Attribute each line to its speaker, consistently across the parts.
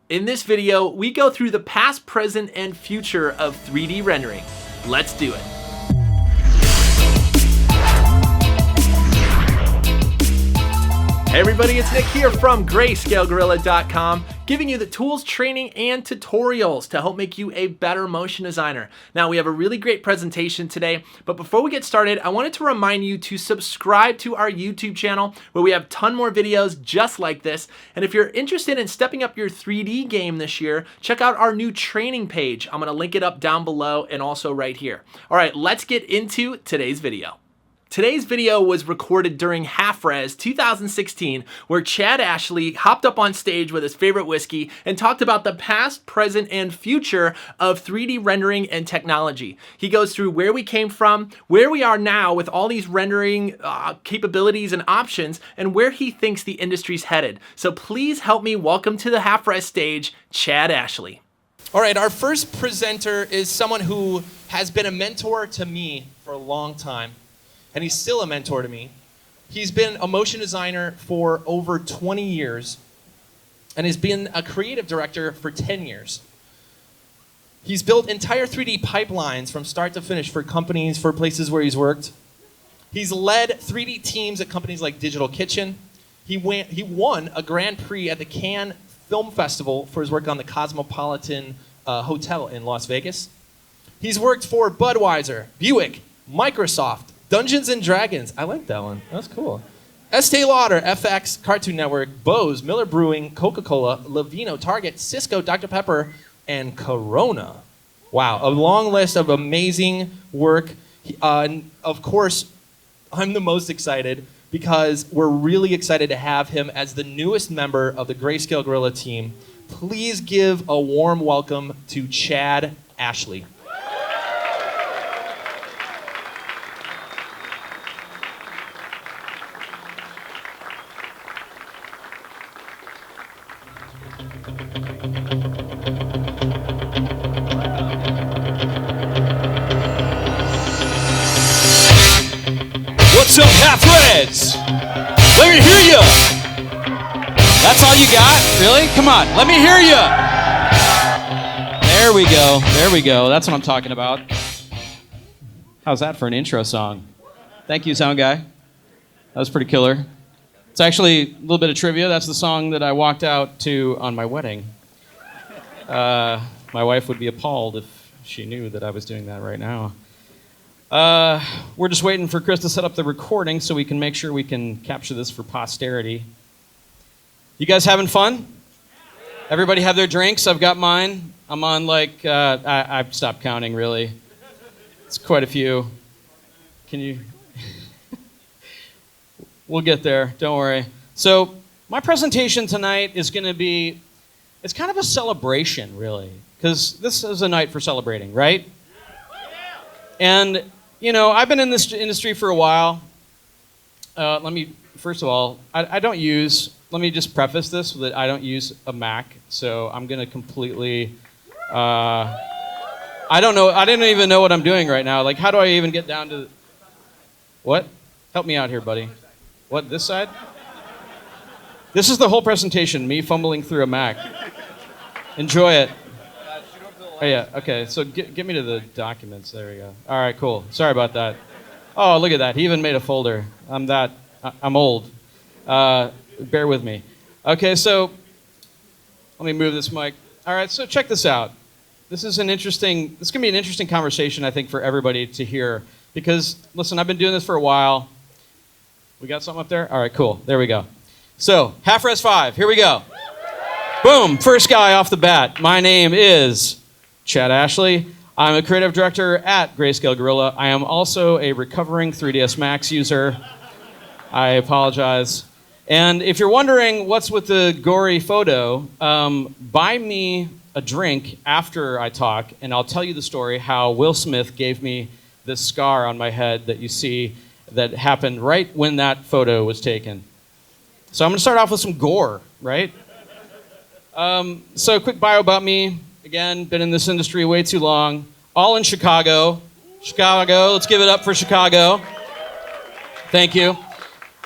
Speaker 1: In this video, we go through the past, present, and future of 3D rendering. Let's do it. Hey everybody, it's Nick here from Greyscalegorilla.com, giving you the tools, training, and tutorials to help make you a better motion designer. Now, we have a really great presentation today, but before we get started, I wanted to remind you to subscribe to our YouTube channel, where we have a ton more videos just like this. And if you're interested in stepping up your 3D game this year, check out our new training page. I'm gonna link it up down below and also right here. All right, let's get into today's video. Today's video was recorded during Half-Res 2016, where Chad Ashley hopped up on stage with his favorite whiskey and talked about the past, present, and future of 3D rendering and technology. He goes through where we came from, where we are now with all these rendering capabilities and options, and where he thinks the industry's headed. So please help me welcome to the Half-Res stage, Chad Ashley. All right, our first presenter is someone who has been a mentor to me for a long time. And he's still a mentor to me. He's been a motion designer for over 20 years and has been a creative director for 10 years. He's built entire 3D pipelines from start to finish for companies, for places where he's worked. He's led 3D teams at companies like Digital Kitchen. He won a Grand Prix at the Cannes Film Festival for his work on the Cosmopolitan Hotel in Las Vegas. He's worked for Budweiser, Buick, Microsoft, Dungeons and Dragons. I like that one. That's cool. Estee Lauder, FX, Cartoon Network, Bose, Miller Brewing, Coca-Cola, Lavino, Target, Cisco, Dr. Pepper, and Corona. Wow, a long list of amazing work. Of course, I'm the most excited because we're really excited to have him as the newest member of the Greyscalegorilla team. Please give a warm welcome to Chad Ashley.
Speaker 2: What's up, Half-Reds? Let me hear you. That's all you got? Really? Come on, let me hear you. There we go. There we go. That's what I'm talking about. How's that for an intro song? Thank you, sound guy. That was pretty killer. It's actually a little bit of trivia. That's the song that I walked out to on my wedding. My wife would be appalled if she knew that I was doing that right now. We're just waiting for Chris to set up the recording so we can make sure we can capture this for posterity. You guys having fun? Everybody have their drinks? I've got mine. I'm on I've stopped counting really. It's quite a few. Can you? We'll get there, don't worry. So my presentation tonight is going to be, it's kind of a celebration really, because this is a night for celebrating, right? And, you know, I've been in this industry for a while. First of all, let me just preface this with that I don't use a Mac, so I'm going to completely, I didn't even know what I'm doing right now. Like, how do I even get down to, what? Help me out here, buddy. What, this side? This is the whole presentation, me fumbling through a Mac. Enjoy it. Oh yeah, okay, so get me to the documents, there we go. All right, cool, sorry about that. Oh, look at that, he even made a folder. I'm old. Bear with me. Okay, so, let me move this mic. All right, so check this out. This is gonna be an interesting conversation, I think, for everybody to hear. Because, listen, I've been doing this for a while. We got something up there? All right, cool, there we go. So, Half-Res 5, here we go. Boom, first guy off the bat. My name is Chad Ashley. I'm a creative director at Greyscalegorilla. I am also a recovering 3ds Max user. I apologize. And if you're wondering what's with the gory photo, buy me a drink after I talk, and I'll tell you the story how Will Smith gave me this scar on my head that you see that happened right when that photo was taken. So I'm going to start off with some gore, right? So a quick bio about me. Again, been in this industry way too long. All in Chicago. Chicago, let's give it up for Chicago. Thank you.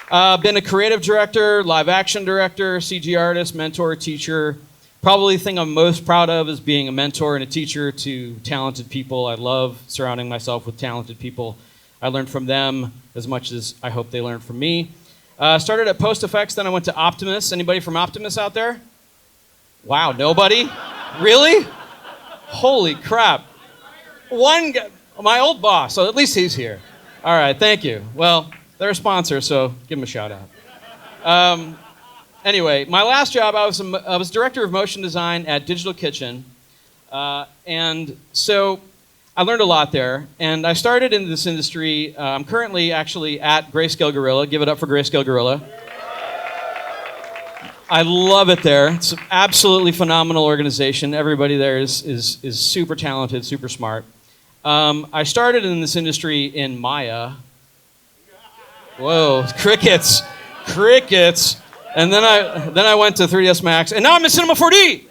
Speaker 2: Been a creative director, live action director, CG artist, mentor, teacher, Probably the thing I'm most proud of is being a mentor and a teacher to talented people. I love surrounding myself with talented people. I learned from them as much as I hope they learned from me. Started at Post Effects, then I went to Optimus. Anybody from Optimus out there? Wow, nobody? Really? Holy crap. One guy, my old boss, so at least he's here. All right, thank you. Well, they're a sponsor, so give them a shout out. Anyway, my last job, I was director of motion design at Digital Kitchen. And so I learned a lot there. And I started in this industry. I'm currently actually at Greyscalegorilla. Give it up for Greyscalegorilla. I love it there. It's an absolutely phenomenal organization. Everybody there is super talented, super smart. I started in this industry in Maya. Whoa, crickets. And then I went to 3ds Max, and now I'm in Cinema 4D.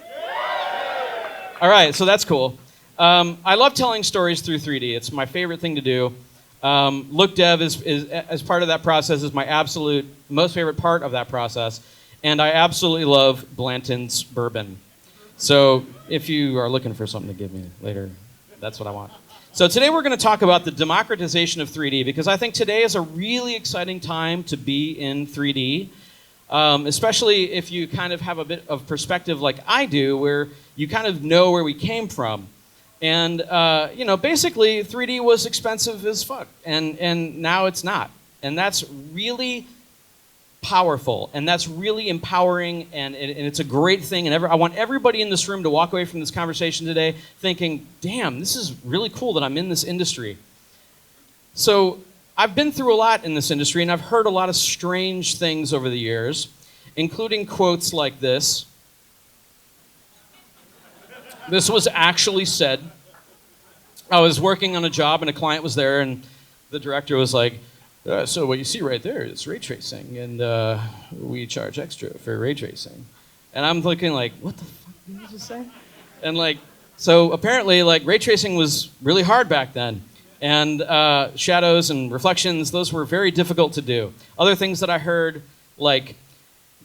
Speaker 2: All right, so that's cool. I love telling stories through 3D. It's my favorite thing to do. Look Dev is as part of that process is my absolute most favorite part of that process, and I absolutely love Blanton's bourbon. So if you are looking for something to give me later, that's what I want. So today we're going to talk about the democratization of 3D, because I think today is a really exciting time to be in 3D. Especially if you kind of have a bit of perspective like I do, where you kind of know where we came from. And, basically 3D was expensive as fuck, and now it's not. And that's really powerful, and that's really empowering, and it's a great thing. And I want everybody in this room to walk away from this conversation today thinking, damn, this is really cool that I'm in this industry. So I've been through a lot in this industry, and I've heard a lot of strange things over the years, including quotes like this. This was actually said. I was working on a job, and a client was there, and the director was like, so what you see right there is ray tracing, and we charge extra for ray tracing. And I'm looking like, what the fuck did you just say? And so apparently ray tracing was really hard back then. And shadows and reflections, those were very difficult to do. Other things that I heard, like,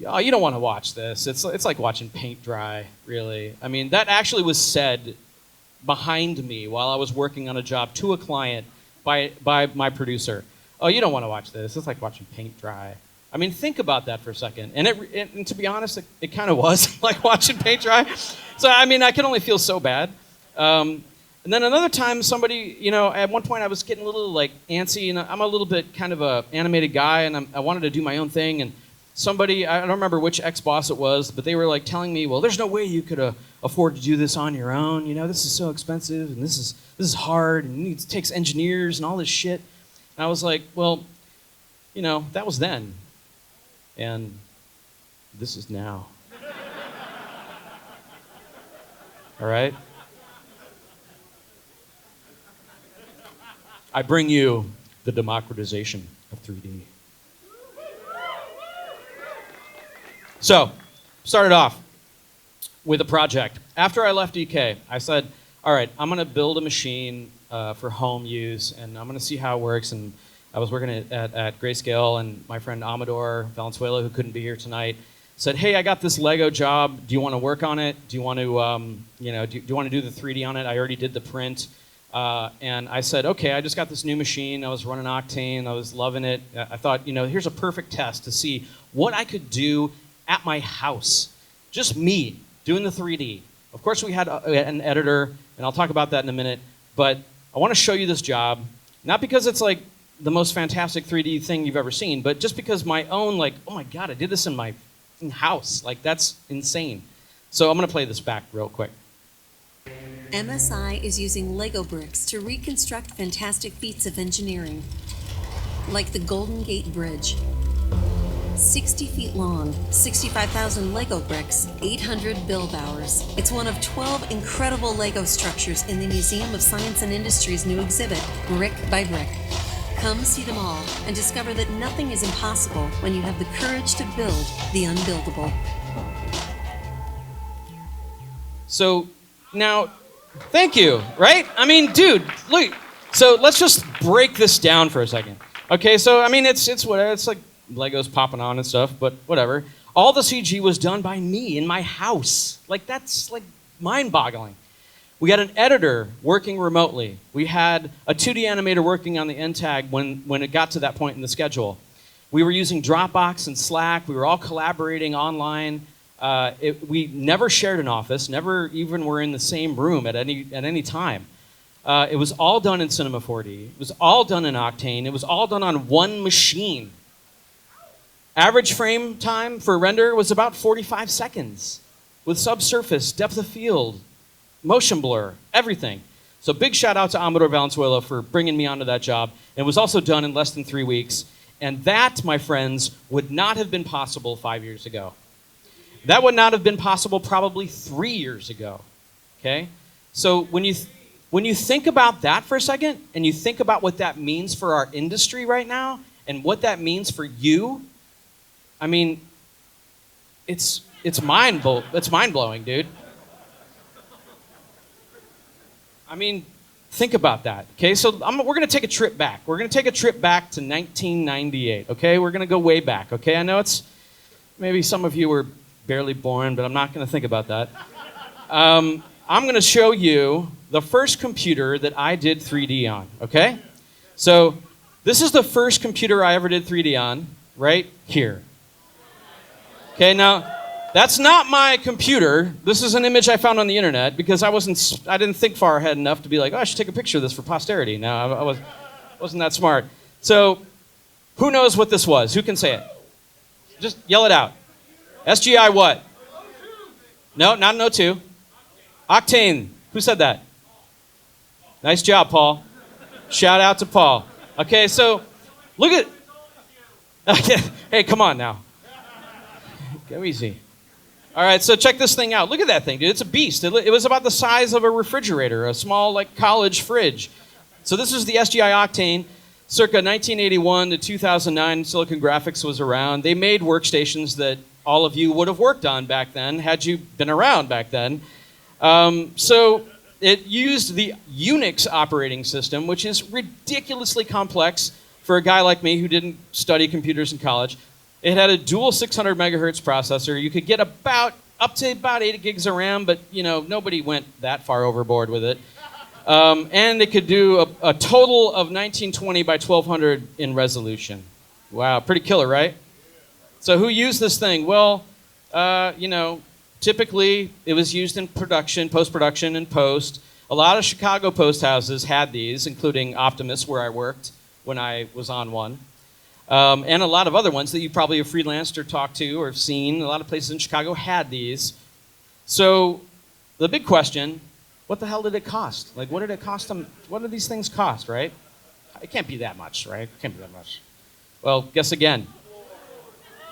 Speaker 2: oh, you don't want to watch this. It's like watching paint dry, really. I mean, that actually was said behind me while I was working on a job to a client by my producer. Oh, you don't want to watch this. It's like watching paint dry. I mean, think about that for a second. And to be honest, it kind of was like watching paint dry. So, I mean, I can only feel so bad. And then another time, somebody, at one point I was getting a little antsy, and I'm a little bit kind of a animated guy, and I wanted to do my own thing. And somebody, I don't remember which ex-boss it was, but they were telling me, well, there's no way you could afford to do this on your own. This is so expensive, and this is hard, and it takes engineers and all this shit. And I was like, well, that was then, and this is now. All right? I bring you the democratization of 3D. So, started off with a project. After I left EK, I said, all right, I'm going to build a machine for home use, and I'm going to see how it works. And I was working at Grayscale, and my friend Amador Valenzuela, who couldn't be here tonight, said, hey, I got this Lego job. Do you want to work on it? Do you want to, do you want to do the 3D on it? I already did the print. And I said, okay, I just got this new machine. I was running Octane. I was loving it. I thought, here's a perfect test to see what I could do at my house. Just me doing the 3D. Of course, we had an editor, and I'll talk about that in a minute. But I want to show you this job, not because it's the most fantastic 3D thing you've ever seen, but just because my own, oh my God, I did this in my house. That's insane. So I'm going to play this back real quick.
Speaker 3: MSI is using Lego bricks to reconstruct fantastic feats of engineering, like the Golden Gate Bridge. 60 feet long, 65,000 Lego bricks, 800 build hours. It's one of 12 incredible Lego structures in the Museum of Science and Industry's new exhibit, Brick by Brick. Come see them all and discover that nothing is impossible when you have the courage to build the unbuildable.
Speaker 2: So now, thank you, right? I mean, dude, look. So let's just break this down for a second. Okay, so I mean, it's like Legos popping on and stuff, but whatever. All the CG was done by me in my house. Like, that's like mind-boggling. We had an editor working remotely. We had a 2D animator working on the end tag when it got to that point in the schedule. We were using Dropbox and Slack. We were all collaborating online. We never shared an office, never even were in the same room at any time. It was all done in Cinema 4D. It was all done in Octane. It was all done on one machine. Average frame time for render was about 45 seconds with subsurface, depth of field, motion blur, everything. So big shout out to Amador Valenzuela for bringing me onto that job. And it was also done in less than 3 weeks. And that, my friends, would not have been possible 5 years ago. That would not have been possible probably 3 years ago. Okay? So when you think about that for a second, and you think about what that means for our industry right now, and what that means for you, I mean, it's mind-blowing, dude. I mean, think about that, okay? So we're going to take a trip back. We're going to take a trip back to 1998, okay? We're going to go way back, okay? I know maybe some of you were barely born, but I'm not going to think about that. I'm going to show you the first computer that I did 3D on, okay? So this is the first computer I ever did 3D on, right here. Okay, now, that's not my computer. This is an image I found on the internet because I didn't think far ahead enough to be like, oh, I should take a picture of this for posterity. No, I wasn't that smart. So, who knows what this was? Who can say it? Just yell it out. SGI what? No, not an O2. Octane. Who said that? Nice job, Paul. Shout out to Paul. Okay, so look at... Hey, come on now. Go easy. All right, so check this thing out. Look at that thing, dude. It's a beast. It was about the size of a refrigerator, a small, like, college fridge. So this is the SGI Octane. Circa 1981 to 2009, Silicon Graphics was around. They made workstations that all of you would have worked on back then, had you been around back then. So it used the Unix operating system, which is ridiculously complex for a guy like me who didn't study computers in college. It had a dual 600 megahertz processor. You could get up to about 8 gigs of RAM, but nobody went that far overboard with it. And it could do a total of 1920 by 1200 in resolution. Wow, pretty killer, right? So who used this thing? Well, typically it was used in production, post-production, and post. A lot of Chicago post houses had these, including Optimus, where I worked when I was on one. And a lot of other ones that you probably have freelanced or talked to or have seen. A lot of places in Chicago had these. So the big question, what the hell did it cost? Like, what did it cost them? What do these things cost, right? It can't be that much, right? It can't be that much. Well, guess again.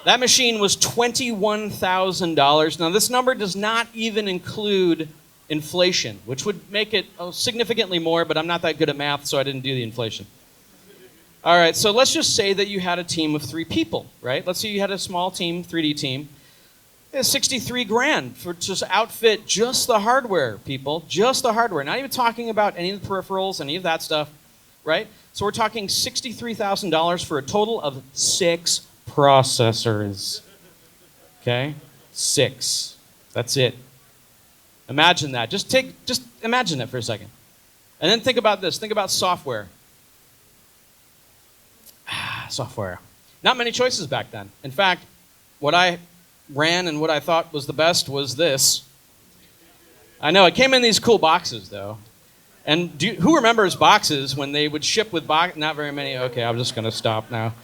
Speaker 2: That machine was $21,000. Now, this number does not even include inflation, which would make it significantly more, but I'm not that good at math, so I didn't do the inflation. All right, so let's just say that you had a team of 3 people, right? Let's say you had a small team, 3D team. It's 63 grand for just outfit just the hardware, people, just the hardware. Not even talking about any of the peripherals, any of that stuff, right? So we're talking $63,000 for a total of 6 processors. Okay? 6. That's it. Imagine that. Just imagine it for a second. And then think about this. Think about software. Software. Not many choices back then. In fact, what I ran and what I thought was the best was this. I know, it came in these cool boxes, though. And who remembers boxes when they would ship with boxes? Not very many. Okay, I'm just going to stop now.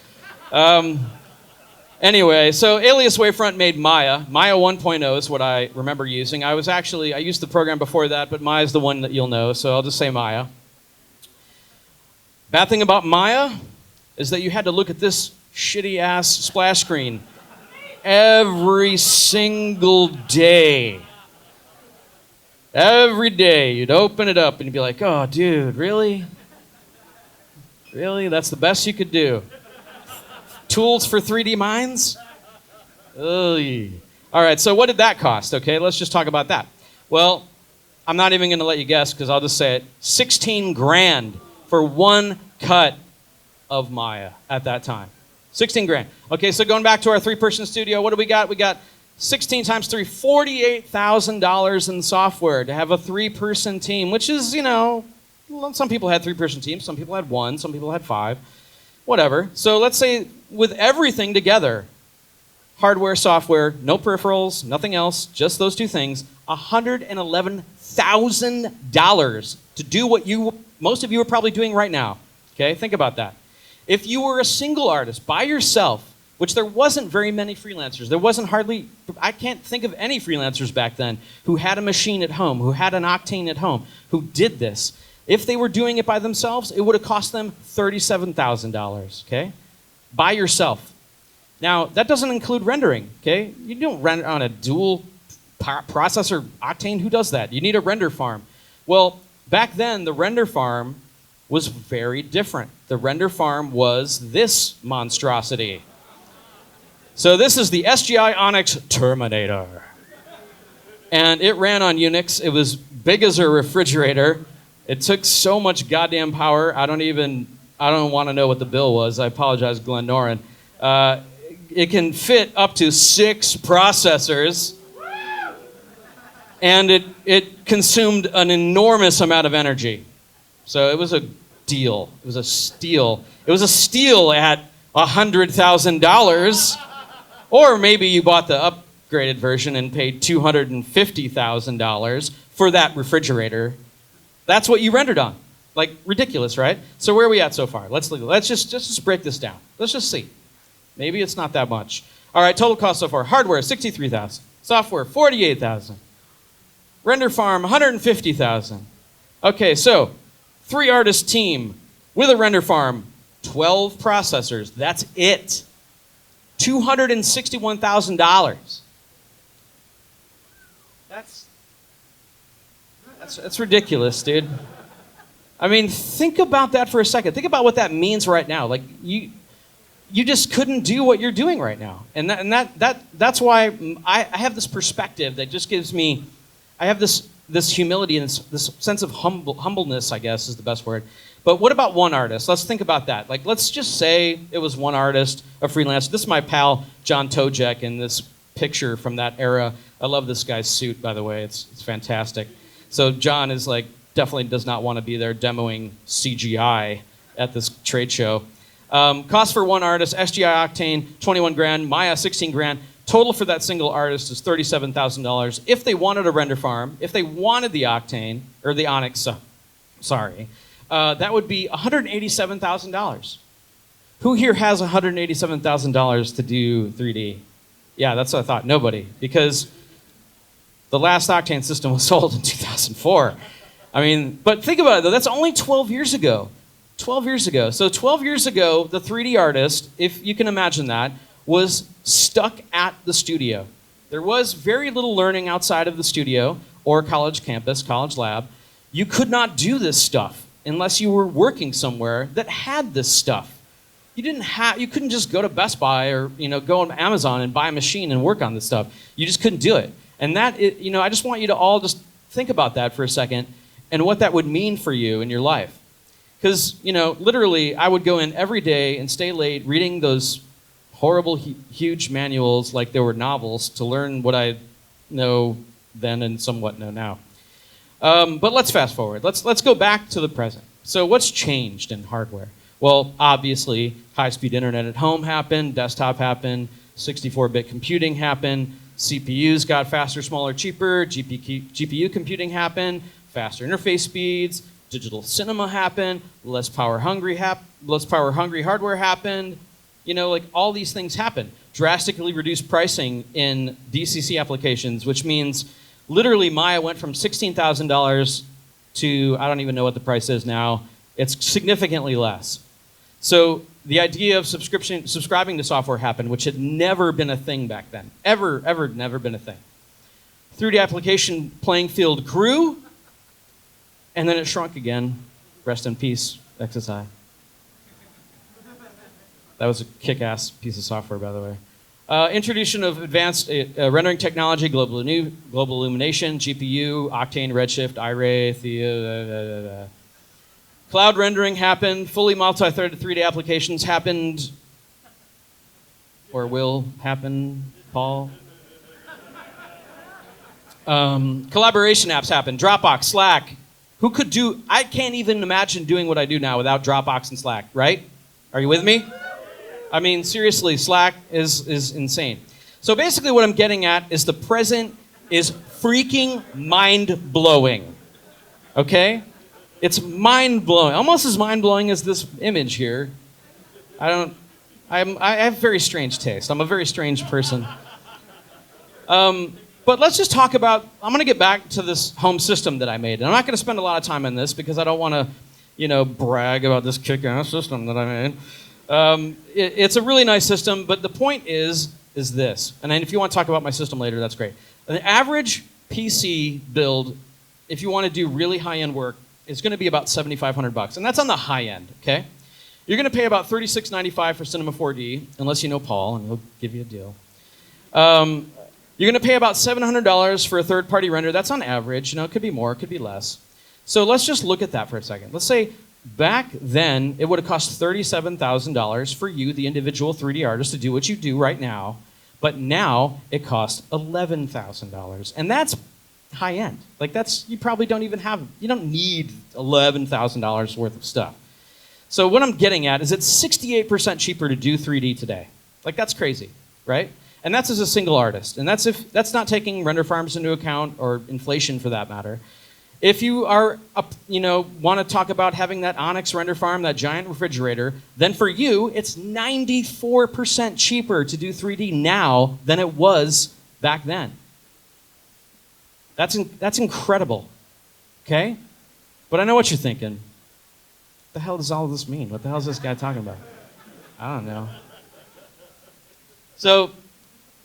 Speaker 2: Anyway, so Alias Wavefront made Maya. Maya 1.0 is what I remember using. I used the program before that, but Maya is the one that you'll know, so I'll just say Maya. Bad thing about Maya is that you had to look at this shitty-ass splash screen every single day. Every day, you'd open it up and you'd be like, oh, dude, really? Really? That's the best you could do? Tools for 3D minds? Ugh. All right, so what did that cost? Okay, let's just talk about that. Well, I'm not even going to let you guess because I'll just say it. 16 grand for one cut of Maya at that time. 16 grand. Okay, so going back to our 3-person studio, what do we got? We got 16 times 3, $48,000 in software to have a 3-person team, which is, some people had 3-person teams, some people had 1, some people had 5, whatever. So let's say with everything together, hardware, software, no peripherals, nothing else, just those 2 things, $111,000 to do what most of you are probably doing right now. Okay, think about that. If you were a single artist by yourself, which there wasn't very many freelancers, I can't think of any freelancers back then who had a machine at home, who had an Octane at home, who did this. If they were doing it by themselves, it would have cost them $37,000, okay? By yourself. Now, that doesn't include rendering, okay? You don't render on a dual processor Octane. Who does that? You need a render farm. Well, back then, the render farm was very different. The render farm was this monstrosity. So this is the SGI Onyx Terminator. And it ran on Unix. It was big as a refrigerator. It took so much goddamn power. I don't want to know what the bill was. I apologize, Glenn Noren. It can fit up to 6 processors. And it consumed an enormous amount of energy. So it was a deal. It was a steal. It was a steal at $100,000. Or maybe you bought the upgraded version and paid $250,000 for that refrigerator. That's what you rendered on. Like, ridiculous, right? So where are we at so far? Let's just break this down. Let's just see. Maybe it's not that much. All right, total cost so far. Hardware, $63,000. Software, $48,000. Render farm, $150,000. Okay, so 3-artist team with a render farm, 12 processors. That's it. $261,000. That's ridiculous, dude. I mean, think about that for a second. Think about what that means right now. Like you just couldn't do what you're doing right now, and that's why I have this perspective that just gives me. I have this humility and this sense of humbleness, I guess is the best word. But what about one artist? Let's think about that. Like, let's just say it was one artist, a freelancer. This is my pal, John Tojek, in this picture from that era. I love this guy's suit, by the way. It's fantastic. So John is definitely does not want to be there demoing CGI at this trade show. Cost for one artist, SGI Octane, 21 grand, Maya, 16 grand. Total for that single artist is $37,000. If they wanted a render farm, if they wanted the Octane, or the Onyx, that would be $187,000. Who here has $187,000 to do 3D? Yeah, that's what I thought. Nobody. Because the last Octane system was sold in 2004. I mean, but think about it, though. That's only 12 years ago. 12 years ago. So 12 years ago, the 3D artist, if you can imagine that, was stuck at the studio. There was very little learning outside of the studio or college campus, college lab. You could not do this stuff unless you were working somewhere that had this stuff. You couldn't just go to Best Buy or go on Amazon and buy a machine and work on this stuff. You just couldn't do it. And I just want you to all just think about that for a second and what that would mean for you in your life. Because, literally, I would go in every day and stay late reading those horrible, huge manuals like they were novels to learn what I know then and somewhat know now. But let's fast forward. Let's go back to the present. So what's changed in hardware? Well, obviously, high-speed internet at home happened, desktop happened, 64-bit computing happened, CPUs got faster, smaller, cheaper, GPU computing happened, faster interface speeds, digital cinema happened, less power-hungry hardware happened. All these things happened. Drastically reduced pricing in DCC applications, which means literally Maya went from $16,000 to, I don't even know what the price is now. It's significantly less. So the idea of subscribing to software happened, which had never been a thing back then. Ever, never been a thing. 3D application playing field grew, and then it shrunk again. Rest in peace, XSI. That was a kick-ass piece of software, by the way. Introduction of advanced rendering technology, global illumination, GPU, Octane, Redshift, Iray, Theo. Cloud rendering happened. Fully multi-threaded 3D applications happened or will happen, Paul. Collaboration apps happen. Dropbox, Slack. I can't even imagine doing what I do now without Dropbox and Slack, right? Are you with me? I mean, seriously, Slack is insane. So basically what I'm getting at is the present is freaking mind-blowing. Okay? It's mind-blowing. Almost as mind-blowing as this image here. I have very strange taste. I'm a very strange person. But let's just talk about, I'm going to get back to this home system that I made. And I'm not going to spend a lot of time on this because I don't want to, brag about this kick-ass system that I made. It's a really nice system, but the point is this. And then if you want to talk about my system later, that's great. An average PC build, if you want to do really high-end work, is going to be about $7,500, and that's on the high end, okay? You're going to pay about $36.95 for Cinema 4D, unless you know Paul, and he'll give you a deal. You're going to pay about $700 for a third-party render. That's on average. It could be more, it could be less. So let's just look at that for a second. Let's say back then, it would have cost $37,000 for you, the individual 3D artist, to do what you do right now. But now, it costs $11,000. And that's high-end. You probably don't need $11,000 worth of stuff. So what I'm getting at is it's 68% cheaper to do 3D today. That's crazy, right? And that's as a single artist. And that's not taking render farms into account or inflation for that matter. If you are, want to talk about having that Onyx render farm, that giant refrigerator, then for you, it's 94% cheaper to do 3D now than it was back then. That's incredible, okay? But I know what you're thinking. What the hell does all of this mean? What the hell is this guy talking about? I don't know. So,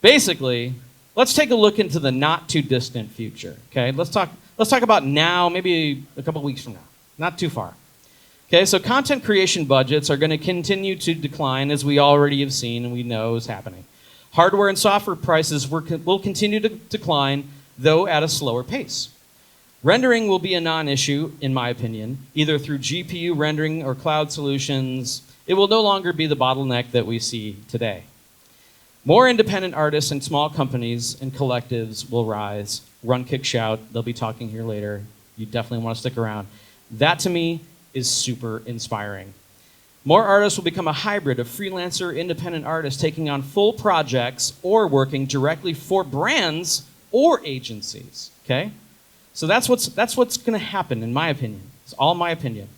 Speaker 2: basically, let's take a look into the not too distant future, okay? Let's talk about now, maybe a couple weeks from now. Not too far. Okay, so content creation budgets are going to continue to decline, as we already have seen and we know is happening. Hardware and software prices will continue to decline, though at a slower pace. Rendering will be a non-issue, in my opinion, either through GPU rendering or cloud solutions. It will no longer be the bottleneck that we see today. More independent artists and small companies and collectives will rise. Run, kick, shout. They'll be talking here later. You definitely want to stick around. That, to me, is super inspiring. More artists will become a hybrid of freelancer, independent artists taking on full projects or working directly for brands or agencies, okay? So that's what's going to happen, in my opinion. It's all my opinion.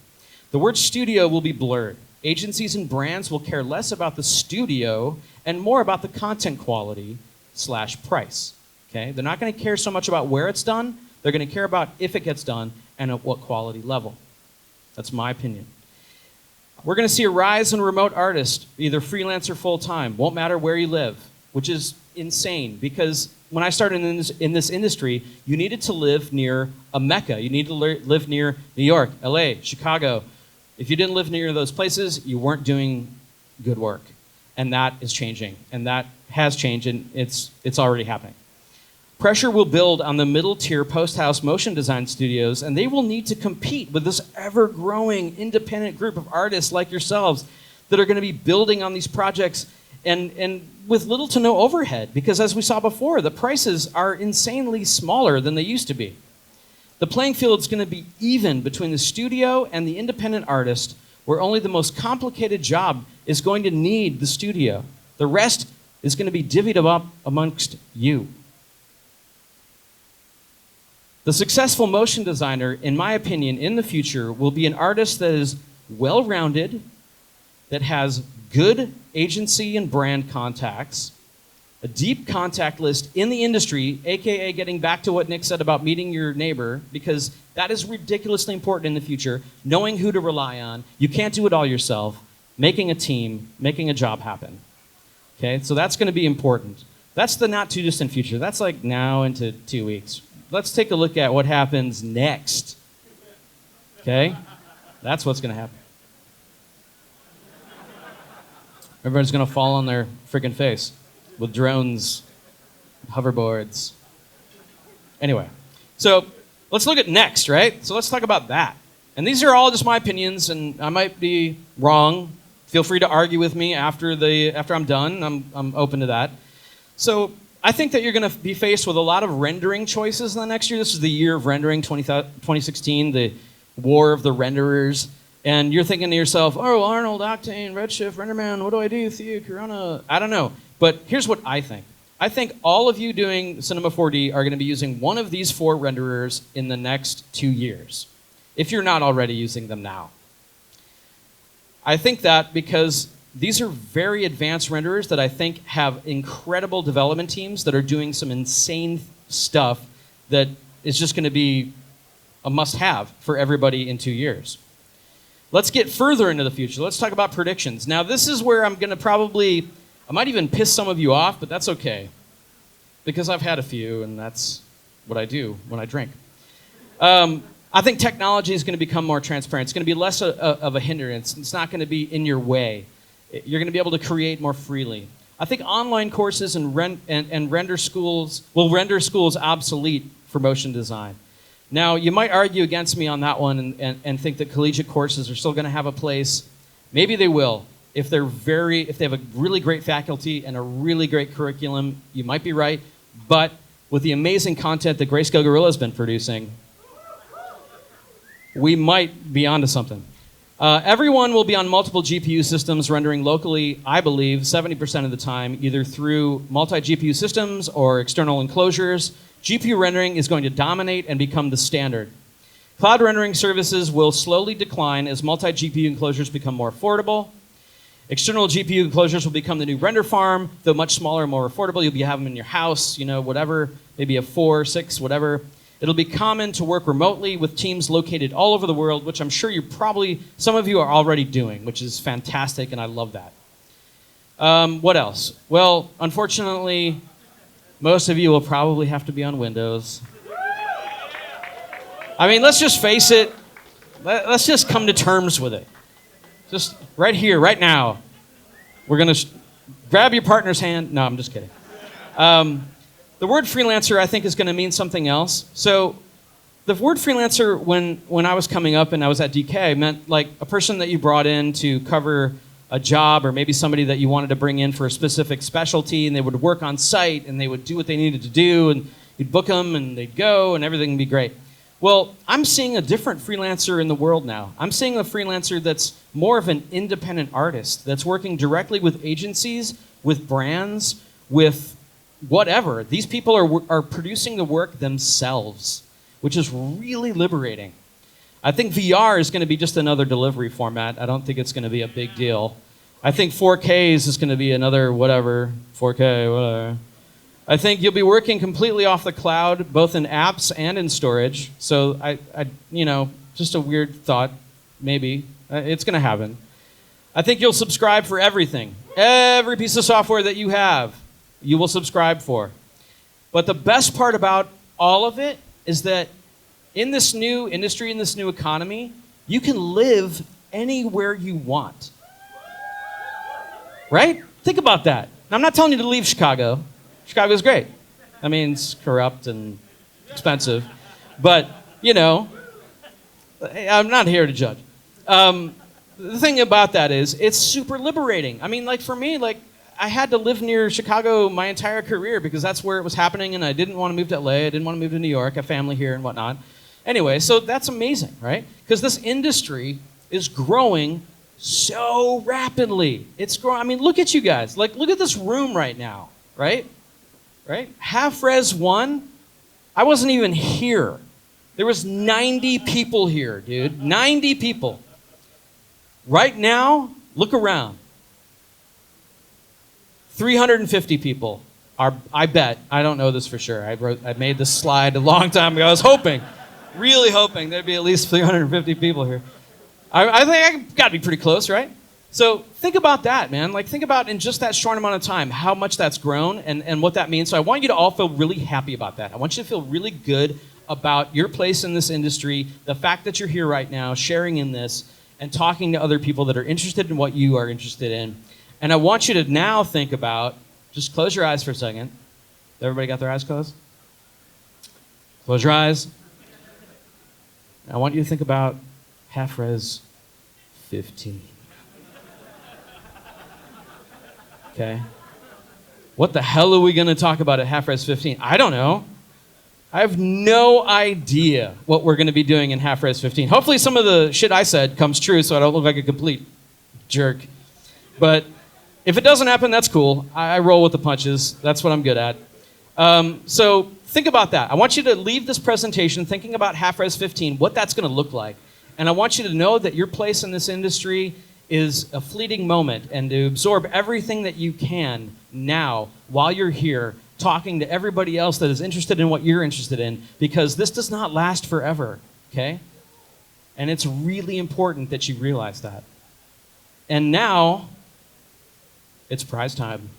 Speaker 2: The word studio will be blurred. Agencies and brands will care less about the studio and more about the content quality / price, okay? They're not going to care so much about where it's done. They're going to care about if it gets done and at what quality level. That's my opinion. We're going to see a rise in remote artists, either freelance or full-time. Won't matter where you live, which is insane because when I started in this industry, you needed to live near a mecca. You needed to live near New York, LA, Chicago. If you didn't live near those places, you weren't doing good work. And that is changing. And that has changed, and it's already happening. Pressure will build on the middle-tier post-house motion design studios, and they will need to compete with this ever-growing independent group of artists like yourselves that are going to be building on these projects and with little to no overhead, because as we saw before, the prices are insanely smaller than they used to be. The playing field is going to be even between the studio and the independent artist, where only the most complicated job is going to need the studio. The rest is going to be divvied up amongst you. The successful motion designer, in my opinion, in the future, will be an artist that is well-rounded, that has good agency and brand contacts, a deep contact list in the industry, aka getting back to what Nick said about meeting your neighbor, because that is ridiculously important in the future, knowing who to rely on. You can't do it all yourself, making a team, making a job happen. Okay, so that's going to be important. That's the not too distant future. That's like now into 2 weeks. Let's take a look at what happens next. Okay? That's what's going to happen. Everybody's going to fall on their freaking face with drones, hoverboards. Anyway, so let's look at next, right? So let's talk about that. And these are all just my opinions, and I might be wrong, Feel free to argue with me after I'm done. I'm open to that. So I think that you're going to be faced with a lot of rendering choices in the next year. This is the year of rendering, 2016, the war of the renderers. And you're thinking to yourself, oh, Arnold, Octane, Redshift, RenderMan, what do I do? Theo, Corona, I don't know. But here's what I think. I think all of you doing Cinema 4D are going to be using one of these 4 renderers in the next 2 years, if you're not already using them now. I think that because these are very advanced renderers that I think have incredible development teams that are doing some insane stuff that is just going to be a must-have for everybody in 2 years. Let's get further into the future. Let's talk about predictions. Now, this is where I'm going to I might even piss some of you off, but that's okay. Because I've had a few, and that's what I do when I drink. I think technology is going to become more transparent. It's going to be less of a hindrance. It's not going to be in your way. You're going to be able to create more freely. I think online courses and render schools will render schools obsolete for motion design. Now, you might argue against me on that one and think that collegiate courses are still going to have a place. Maybe they will. If they have a really great faculty and a really great curriculum, you might be right. But with the amazing content that Greyscalegorilla has been producing, we might be onto something. Everyone will be on multiple GPU systems rendering locally, I believe, 70% of the time, either through multi-GPU systems or external enclosures. GPU rendering is going to dominate and become the standard. Cloud rendering services will slowly decline as multi-GPU enclosures become more affordable. External GPU enclosures will become the new render farm, though much smaller and more affordable. You'll have them in your house, whatever, maybe a 4, 6, whatever. It'll be common to work remotely with teams located all over the world, which I'm sure some of you are already doing, which is fantastic, and I love that. What else? Well, unfortunately, most of you will probably have to be on Windows. I mean, let's just face it. Let's just come to terms with it. Just right here, right now. We're going to grab your partner's hand. No, I'm just kidding. The word freelancer, I think, is going to mean something else. So the word freelancer, when I was coming up and I was at DK, meant like a person that you brought in to cover a job, or maybe somebody that you wanted to bring in for a specific specialty, and they would work on site, and they would do what they needed to do, and you'd book them, and they'd go, and everything would be great. Well, I'm seeing a different freelancer in the world now. I'm seeing a freelancer that's more of an independent artist, that's working directly with agencies, with brands, with whatever. These people are producing the work themselves, which is really liberating. I think VR is going to be just another delivery format. I don't think it's going to be a big deal. I think 4K is going to be another whatever, 4K, whatever. I think you'll be working completely off the cloud, both in apps and in storage. So I just a weird thought, maybe. It's going to happen. I think you'll subscribe for everything. Every piece of software that you have, you will subscribe for. But the best part about all of it is that in this new industry, in this new economy, you can live anywhere you want. Right? Think about that. Now, I'm not telling you to leave Chicago. Chicago's great. I mean, it's corrupt and expensive. But, I'm not here to judge. The thing about that is, it's super liberating. I mean, like for me, I had to live near Chicago my entire career because that's where it was happening, and I didn't want to move to LA. I didn't want to move to New York. I have family here and whatnot. Anyway, so that's amazing, right? Because this industry is growing so rapidly. It's growing. I mean, look at you guys. Look at this room right now, right? Right? Half-Res 1, I wasn't even here. There was 90 people here, dude. 90 people. Right now, look around. 350 people are, I bet, I don't know this for sure. I made this slide a long time ago. I was hoping, really hoping there'd be at least 350 people here. I think I got to be pretty close, right? So think about that, man. Think about in just that short amount of time how much that's grown and what that means. So I want you to all feel really happy about that. I want you to feel really good about your place in this industry, the fact that you're here right now, sharing in this, and talking to other people that are interested in what you are interested in. And I want you to now think about, just close your eyes for a second. Everybody got their eyes closed? Close your eyes. I want you to think about Half-Res 15. Okay? What the hell are we going to talk about at Half-Res 15? I don't know. I have no idea what we're going to be doing in Half-Res 15. Hopefully some of the shit I said comes true so I don't look like a complete jerk. But if it doesn't happen, that's cool. I roll with the punches. That's what I'm good at. So think about that. I want you to leave this presentation thinking about Half-Res 15, what that's going to look like. And I want you to know that your place in this industry is a fleeting moment, and to absorb everything that you can now while you're here talking to everybody else that is interested in what you're interested in, because this does not last forever, okay? And it's really important that you realize that. And now, it's prize time.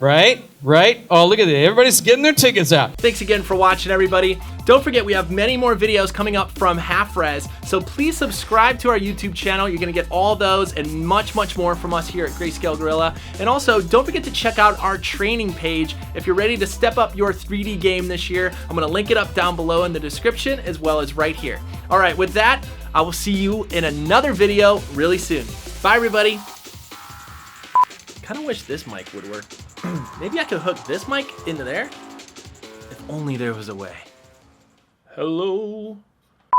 Speaker 2: Right? Right? Oh, look at it. Everybody's getting their tickets out.
Speaker 1: Thanks again for watching, everybody. Don't forget, we have many more videos coming up from Half-Res, so please subscribe to our YouTube channel. You're going to get all those and much, much more from us here at Grayscale Gorilla. And also, don't forget to check out our training page if you're ready to step up your 3D game this year. I'm going to link it up down below in the description as well as right here. All right, with that, I will see you in another video really soon. Bye, everybody. Kind of wish this mic would work. Maybe I could hook this mic into there? If only there was a way. Hello?